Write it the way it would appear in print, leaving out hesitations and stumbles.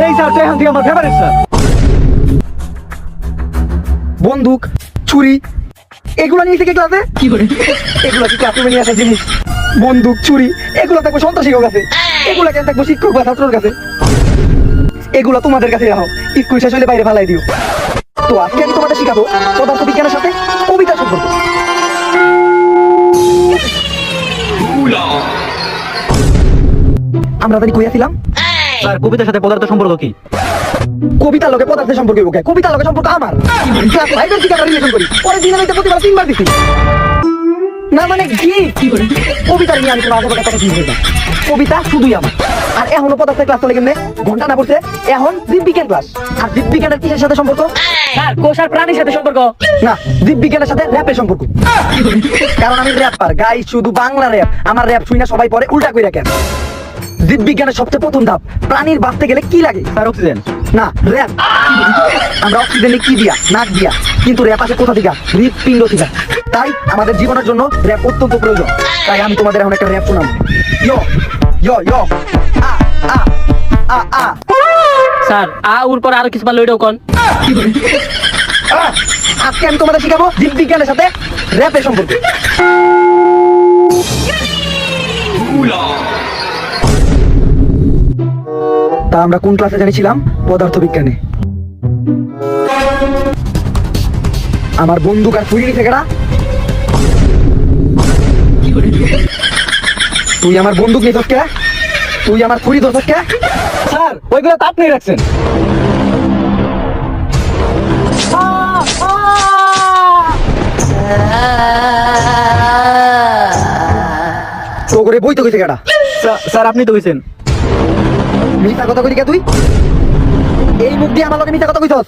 এই স্যার এখন থেকে আমার ফেভারিট স্যার। বন্দুক, ছুরি এগুলো নিয়ে থেকে ক্লাসে কি করে? এগুলো কি ক্লাসরুমে নিয়ে আসা জিনিস? বন্দুক, ছুরি এগুলো থাকবো সন্ত্রাসীর কাছে, এগুলো কেন থাকবো শিক্ষক বা ছাত্রের কাছে? এগুলো তোমাদের কাছে রাখো, স্কুল শেষ হলে বাইরে ফালাই দিও। তো আজকে আমি তোমাদের শিখাবো পদার্থ বিজ্ঞানের সাথে কবিতার সম্পর্ক। আমরা তাই কইয়াছিলাম স্যার কবিতার সাথে পদার্থ সম্পর্ক কি? কবিতার লোকে পদার্থের সম্পর্কে ওকে, কবিতার লোকে সম্পর্ক আমার ক্লাস 5 এর থেকে রিলেশন করি, পরে দিনে রাতে প্রতিবার 3 বার দিছি। না মানে কি করে কবিতা নিয়ে আমি কোনো আলাদা কথা বুঝতে না। কবিতা শুধুই আমার। আর এখনো পদার্থের ক্লাস চলে কেমনে? ঘন্টা না পড়ছে এখন জীববিজ্ঞান ক্লাস। আর জীববিজ্ঞানের কিসের সাথে সম্পর্ক? স্যার কোষ আর প্রাণীর সাথে সম্পর্ক। না, জীববিজ্ঞানের সাথে র‍্যাপের সম্পর্ক। কারণ আমি র‍্যাপার, গাই শুধু বাংলা র‍্যাপ। আমার র‍্যাপ শুনে সবাই পরে উল্টা কইরা কেন? জীববিজ্ঞানের সবচেয়ে প্রথম ধাপ, প্রাণীর বাঁচতে গেলে কি লাগে? Sir oxygen. না, র‍্যাপ। আমরা অক্সিজেনে কি দিয়া? নাক দিয়া। কিন্তু র‍্যাপ আসে কোথা থেকে? হৃৎপিণ্ড থেকে। তাই আমাদের জীবনের জন্য র‍্যাপ অত্যন্ত প্রয়োজন। তাই আমি তোমাদের এখন একটা র‍্যাপ শোনাবো। ইয়ো ইয়ো ইয়ো আ আ আ আ। স্যার উর পর আরো কিছু পারলে ওইটাও কোন। আজকে আমি তোমাদের শিখাবো জীববিজ্ঞানের সাথে র‍্যাপের সম্পর্ক। তা আমরা কোন ক্লাসে জানিছিলাম? পদার্থ বিজ্ঞানে। আমার বন্দুক আর ছুরি নিতে গেলা? তুই আমার বন্দুক নিতস কে? তুই আমার ছুরি ধরছস কে? স্যার ওইগুলো তো আপনি রাখছেন। তো করে বই তো কইছে কেডা? স্যার আপনি তো কইছেন। মিথ্যা কথা কইলি কে তুই? এই মুখ দিয়ে আমার লগে মিথ্যা কথা কইছস?